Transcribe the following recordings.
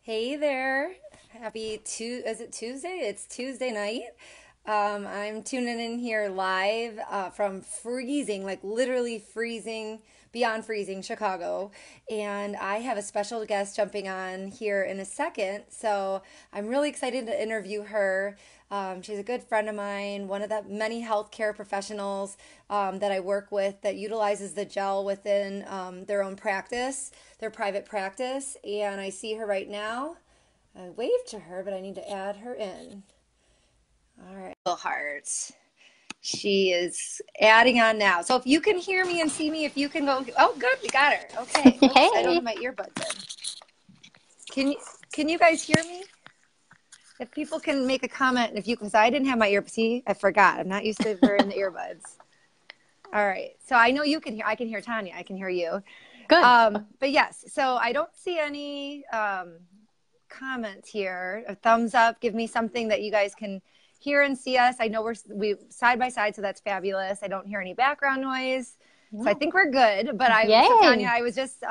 Hey there. Is it Tuesday? It's Tuesday night. I'm tuning in here live from freezing, like literally freezing, beyond freezing, Chicago. And I have a special guest jumping on here in a second. So I'm really excited to interview her. She's a good friend of mine, one of the many healthcare professionals that I work with that utilizes the gel within their own practice, their private practice. And I see her right now. I waved to her, but I need to add her in. All right. Heart. She is adding on now. So if you can hear me and see me, if you can go, oh, good, we got her. Okay. Oops, I don't Hey. have my earbuds in. Can you guys hear me? If people can make a comment, if you, because I didn't have my earbuds. See, I forgot. I'm not used to wearing the earbuds. All right. So I know you can hear. I can hear Tanya. I can hear you. Good. But yes. So I don't see any comments here. A thumbs up. Give me something that you guys can hear and see us. I know we side by side, so that's fabulous. I don't hear any background noise, so I think we're good. But so Tanya, Yay. I was just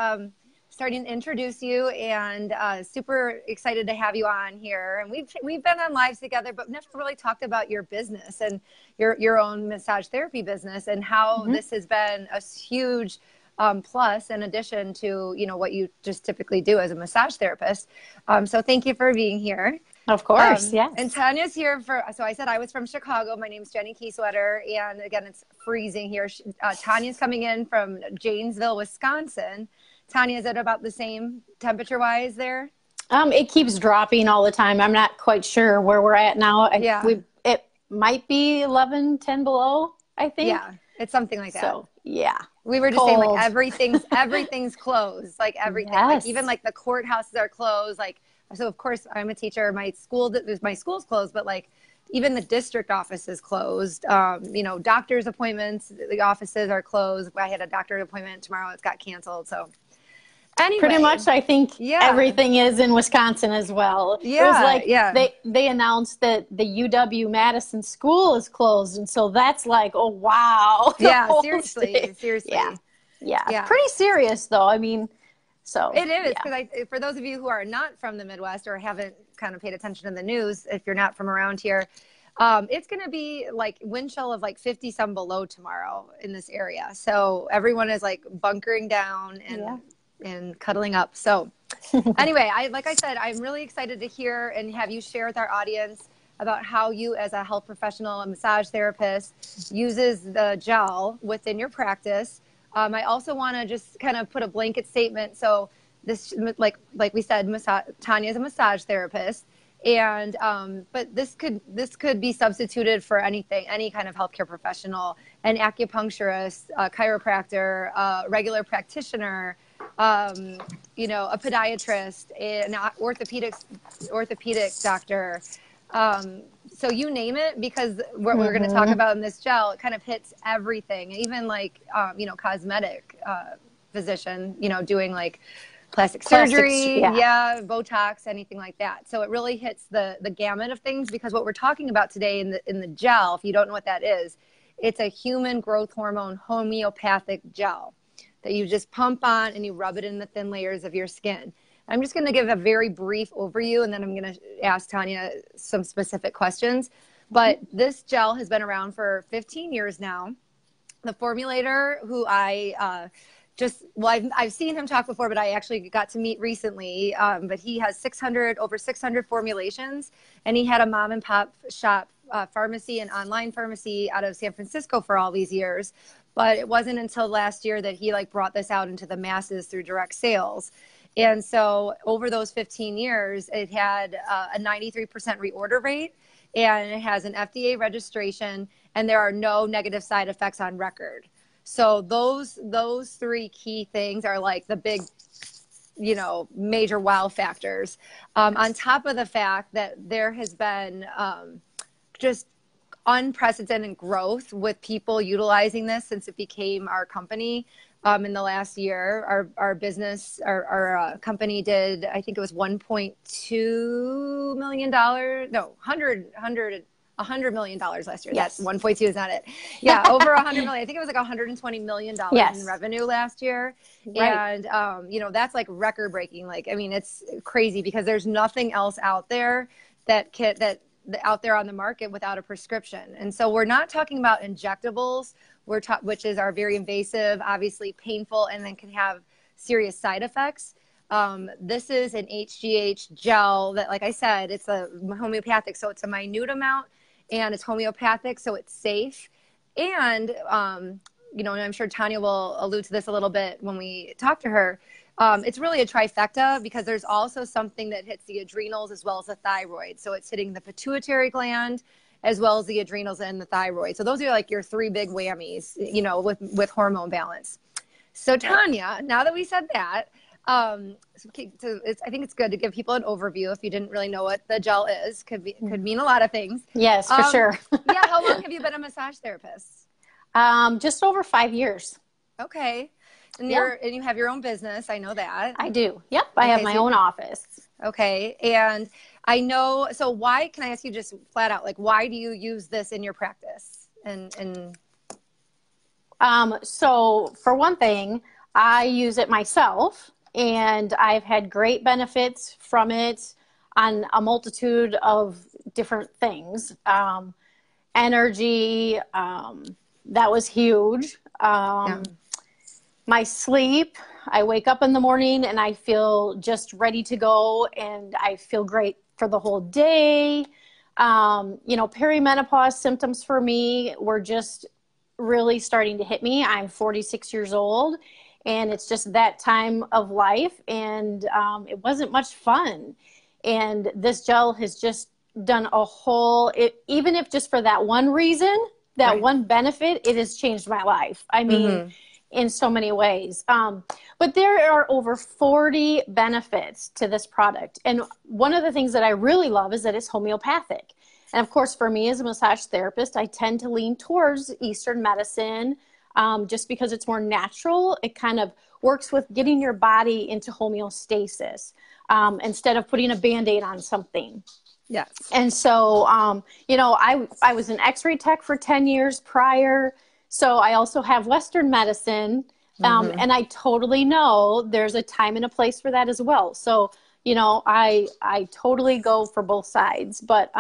starting to introduce you, and super excited to have you on here. And we've been on lives together, but never really talked about your business and your own massage therapy business and how this has been a huge plus in addition to what you just typically do as a massage therapist. So thank you for being here. Of course, And yes. Tanya's here so I said I was from Chicago. My name's Jenny Keysweater, and again, it's freezing here. Tanya's coming in from Janesville, Wisconsin. Tanya, is it about the same temperature-wise there? It keeps dropping all the time. I'm not quite sure where we're at now. Yeah. It might be 11, 10 below, I think. Yeah, it's something like that. So, yeah. We were just saying like everything's closed, like everything, like even like the courthouses are closed. Like, so of course I'm a teacher. My school's closed, but like even the district office is closed. Doctor's appointments, the offices are closed. I had a doctor appointment tomorrow. It's got canceled. So anyway, Pretty much, I think everything is in Wisconsin as well. It was like they announced that the UW-Madison school is closed, and so that's like, oh wow. Yeah, seriously. Yeah. Pretty serious though. I mean, so it is because for those of you who are not from the Midwest or haven't kind of paid attention to the news, if you're not from around here, it's going to be like wind chill of like 50 some below tomorrow in this area. So everyone is like bunkering down and cuddling up. So anyway, like I said, I'm really excited to hear and have you share with our audience about how you as a health professional, a massage therapist, uses the gel within your practice. I also want to just kind of put a blanket statement. So this, like we said, Tanya is a massage therapist, and but this could be substituted for anything, any kind of healthcare professional, an acupuncturist, a chiropractor, a regular practitioner, a podiatrist, an orthopedic doctor. So you name it, because what we're going to talk about in this gel, it kind of hits everything, even like, cosmetic physician, doing like plastic surgery, Botox, anything like that. So it really hits the gamut of things, because what we're talking about today in the gel, if you don't know what that is, it's a human growth hormone homeopathic gel that you just pump on and you rub it in the thin layers of your skin. I'm just going to give a very brief overview, and then I'm going to ask Tanya some specific questions. But this gel has been around for 15 years now. The formulator, who I've seen him talk before, but I actually got to meet recently. But he has over 600 formulations, and he had a mom and pop shop pharmacy and online pharmacy out of San Francisco for all these years. But it wasn't until last year that he brought this out into the masses through direct sales. And so over those 15 years, it had a 93% reorder rate, and it has an FDA registration, and there are no negative side effects on record. So those three key things are like the big, major wow factors. On top of the fact that there has been just unprecedented growth with people utilizing this since it became our company. In the last year, our business, our company I think it was $1.2 million, no, 100 $100 million last year. Yes. That 1.2 is not it. Yeah, over 100 million. I think it was like $120 million in revenue last year. Right. And, you know, that's like record breaking. Like, I mean, it's crazy because there's nothing else out there out there on the market without a prescription. And so we're not talking about injectables, which are very invasive, obviously painful, and then can have serious side effects. This is an HGH gel that, like I said, it's a homeopathic. So it's a minute amount and it's homeopathic. So it's safe. And, you know, and I'm sure Tonja will allude to this a little bit when we talk to her. It's really a trifecta because there's also something that hits the adrenals as well as the thyroid. So it's hitting the pituitary gland as well as the adrenals and the thyroid. So those are like your three big whammies, you know, with hormone balance. So Tonja, now that we said that, I think it's good to give people an overview if you didn't really know what the gel is. Could mean a lot of things. Yes, for sure. Yeah. How long have you been a massage therapist? Just over 5 years. Okay. And you have your own business. I know that. I do. Yep. I have my own office. Okay. And I know, so why, can I ask you just flat out, like, why do you use this in your practice? So for one thing, I use it myself and I've had great benefits from it on a multitude of different things. Energy, that was huge. My sleep, I wake up in the morning and I feel just ready to go and I feel great for the whole day. You know, perimenopause symptoms for me were just really starting to hit me. I'm 46 years old and it's just that time of life and it wasn't much fun. And this gel has just done even if just for that one reason, that one benefit, it has changed my life. I mean, in so many ways. But there are over 40 benefits to this product. And one of the things that I really love is that it's homeopathic. And of course, for me as a massage therapist, I tend to lean towards Eastern medicine just because it's more natural. It kind of works with getting your body into homeostasis instead of putting a Band-Aid on something. Yes. And so, you know, I was an x-ray tech for 10 years prior. So I also have Western medicine, and I totally know there's a time and a place for that as well. So, you know, I totally go for both sides. But,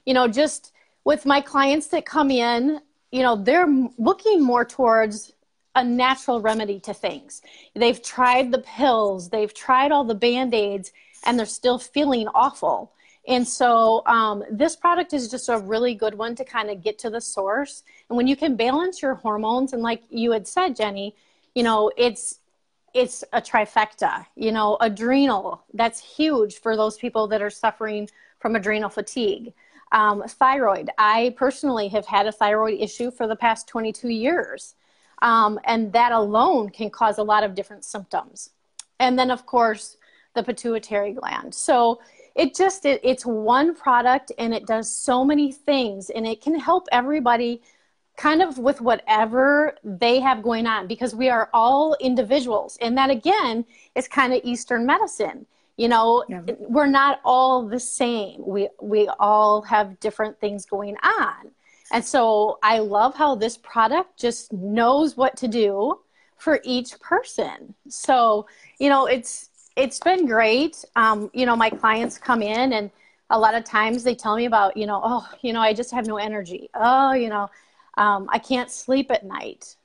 you know, just with my clients that come in, you know, they're looking more towards a natural remedy to things. They've tried the pills, they've tried all the Band-Aids, and they're still feeling awful. And so this product is just a really good one to kind of get to the source. And when you can balance your hormones, and like you had said, Jenny, you know, it's a trifecta, you know, adrenal, that's huge for those people that are suffering from adrenal fatigue. Thyroid, I personally have had a thyroid issue for the past 22 years. And that alone can cause a lot of different symptoms. And then of course, the pituitary gland. So it's one product and it does so many things and it can help everybody kind of with whatever they have going on because we are all individuals. And that again is kind of Eastern medicine. You know, we're not all the same. We all have different things going on. And so I love how this product just knows what to do for each person. So, you know, it's been great. You know, my clients come in and a lot of times they tell me about, you know, oh, you know, I just have no energy. Oh, you know, I can't sleep at night.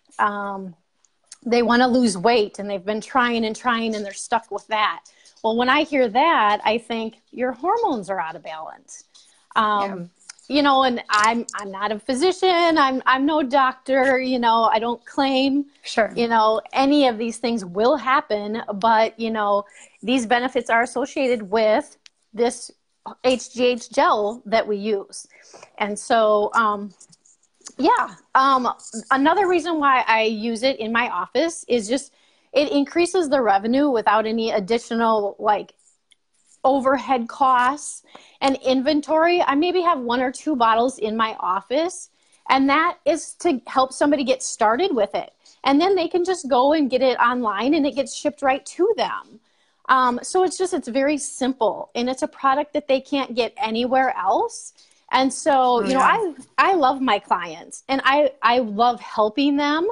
They want to lose weight and they've been trying and they're stuck with that. Well, when I hear that, I think your hormones are out of balance. You know, and I'm not a physician. I'm no doctor. You know, I don't claim, you know, any of these things will happen. But, you know, these benefits are associated with this HGH gel that we use. And so, another reason why I use it in my office is just it increases the revenue without any additional, like, overhead costs and inventory. I maybe have 1 or 2 bottles in my office, and that is to help somebody get started with it. And then they can just go and get it online and it gets shipped right to them. So it's very simple and it's a product that they can't get anywhere else. And so, Oh, you know, yeah. I love my clients and I love helping them.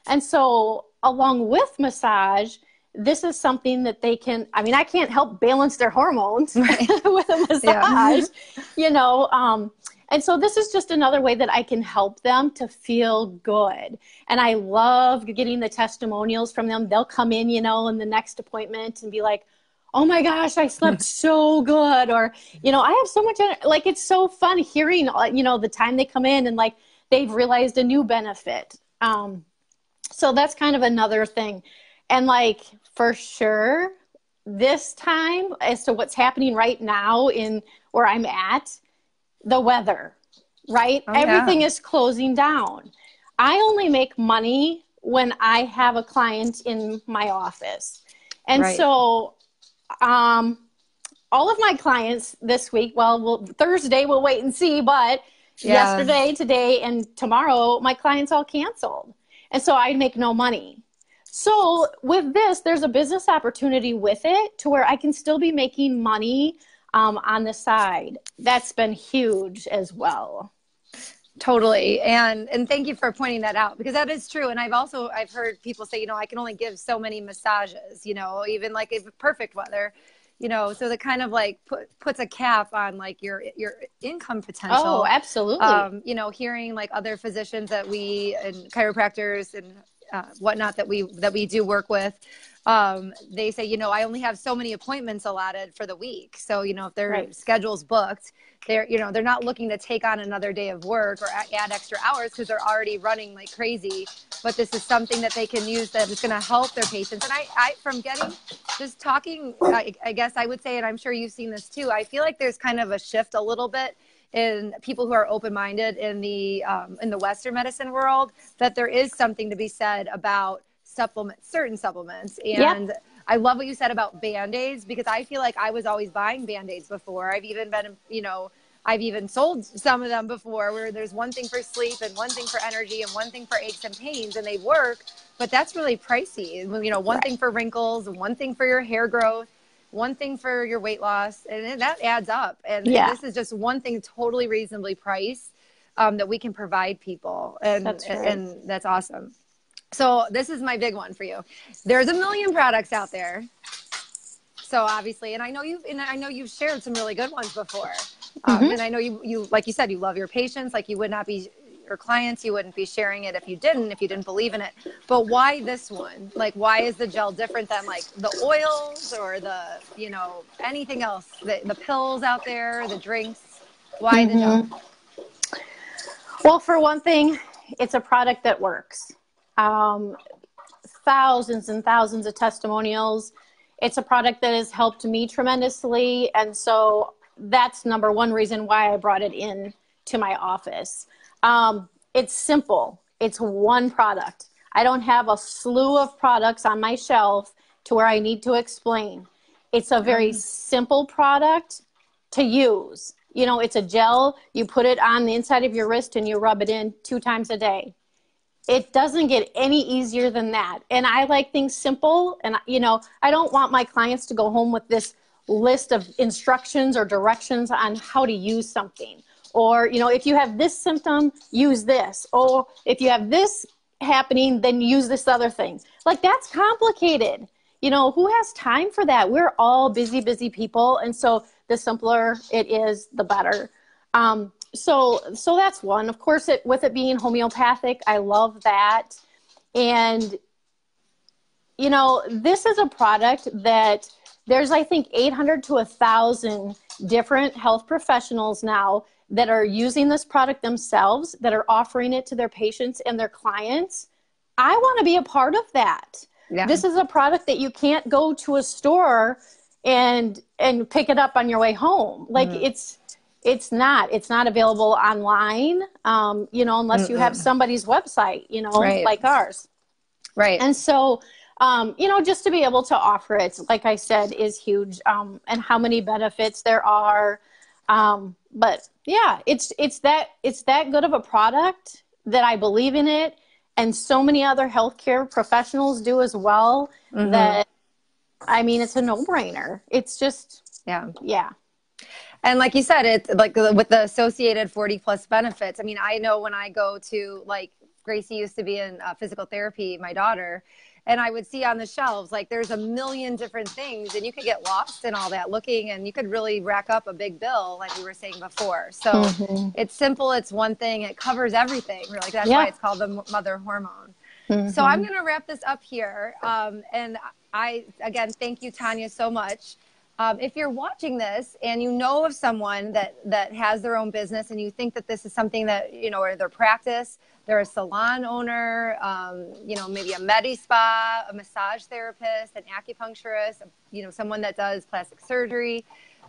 And so along with massage, this is something that they can, I mean, I can't help balance their hormones Right. with a Yeah. massage, you know. And so this is just another way that I can help them to feel good. And I love getting the testimonials from them. They'll come in, you know, in the next appointment and be like, oh my gosh, I slept so good. Or, you know, I have so much, like, it's so fun hearing, you know, the time they come in and like, they've realized a new benefit. So that's kind of another thing. And like, for sure, this time as to what's happening right now in where I'm at, the weather, right? Oh, Everything yeah. is closing down. I only make money when I have a client in my office. And Right. so, all of my clients this week, well, Thursday, we'll wait and see, but Yeah. yesterday, today, and tomorrow, my clients all canceled. And so I make no money. So with this, there's a business opportunity with it to where I can still be making money on the side. That's been huge as well. Totally. And thank you for pointing that out, because that is true. And I've heard people say, you know, I can only give so many massages, you know, even like if perfect weather, you know, so that kind of like puts a cap on like your income Oh, potential. absolutely. You know, hearing like other physicians that we and chiropractors and whatnot that we do work with, they say, you know, I only have so many appointments allotted for the week. So, you know, if their Right. schedule's booked, they're not looking to take on another day of work or add extra hours because they're already running like crazy. But this is something that they can use that is going to help their patients. And I from getting just talking, I guess I would say, and I'm sure you've seen this too, I feel like there's kind of a shift a little bit in people who are open-minded in the Western medicine world, that there is something to be said about certain supplements. Yep. And I love what you said about Band-Aids, because I feel like I was always buying Band-Aids before. I've even sold some of them before, where there's one thing for sleep and one thing for energy and one thing for aches and pains, and they work, but that's really pricey. You know, one thing for wrinkles, one thing for your hair growth, one thing for your weight loss, and that adds up. And Yeah, this is just one thing totally reasonably priced, that we can provide people. And, that's right. and that's awesome. So this is my big one for you. There's a million products out there. So obviously, and I know you've shared some really good ones before. Mm-hmm. And I know you, like you said, you love your patients. Like you would not be your clients. You wouldn't be sharing it if you didn't believe in it. But why this one? Like, why is the gel different than like the oils or anything else? The pills out there, the drinks. Why the gel? Mm-hmm. Well, for one thing, it's a product that works. Um, Thousands and thousands of testimonials. It's a product that has helped me tremendously. And so that's number one reason why I brought it in to my office. It's simple. It's one product. I don't have a slew of products on my shelf to where I need to explain. It's a very simple product to use. You know, it's a gel. You put it on the inside of your wrist and you rub it in 2 times a day. It doesn't get any easier than that. And I like things simple. And, you know, I don't want my clients to go home with this list of instructions or directions on how to use something. Or, you know, if you have this symptom, use this. Or if you have this happening, then use this other thing. Like, that's complicated. You know, who has time for that? We're all busy, busy people. And so the simpler it is, the better. So that's one. Of course, with it being homeopathic, I love that. And, you know, this is a product that there's, I think, 800 to 1,000 different health professionals now that are using this product themselves, that are offering it to their patients and their clients. I want to be a part of that. Yeah. This is a product that you can't go to a store and pick it up on your way home. Like, it's not available online, you know, unless you have somebody's website, you know, Right. like ours. Right. And so, you know, just to be able to offer it, like I said, is huge. And how many benefits there are. But yeah, it's that good of a product that I believe in it. And so many other healthcare professionals do as well, that, I mean, it's a no-brainer. It's just, Yeah. yeah. And like you said, it's like with the associated 40 plus benefits. I mean, I know when I go to, like, Gracie used to be in physical therapy, my daughter, and I would see on the shelves, like, there's a million different things, and you could get lost in all that looking, and you could really rack up a big bill, like we were saying before. So it's simple. It's one thing. It covers everything. Like, that's why it's called the mother hormone. So I'm going to wrap this up here. And I, again, thank you, Tonja, so much. If you're watching this and you know of someone that has their own business and you think that this is something that, you know, or their practice, they're a salon owner, you know, maybe a med spa, a massage therapist, an acupuncturist, you know, someone that does plastic surgery.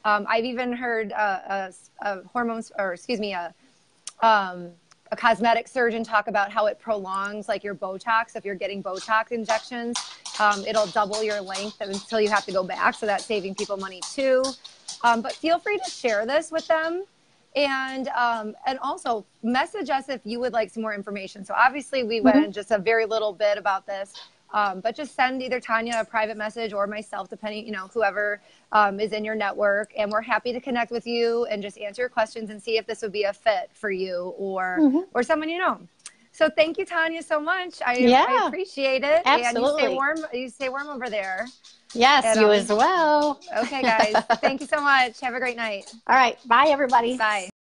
I've even heard hormones, or excuse me, a cosmetic surgeon talk about how it prolongs, like, your Botox. If you're getting Botox injections, it'll double your length until you have to go back. So that's saving people money too. But feel free to share this with them. And also message us if you would like some more information. So obviously we went in just a very little bit about this, but just send either Tonja a private message or myself, depending, you know, whoever is in your network. And we're happy to connect with you and just answer your questions and see if this would be a fit for you or someone you know. So thank you, Tonja, so much. I appreciate it. Absolutely. And you stay warm over there. Yes, And, you as well. Okay, guys. Thank you so much. Have a great night. All right. Bye, everybody. Bye.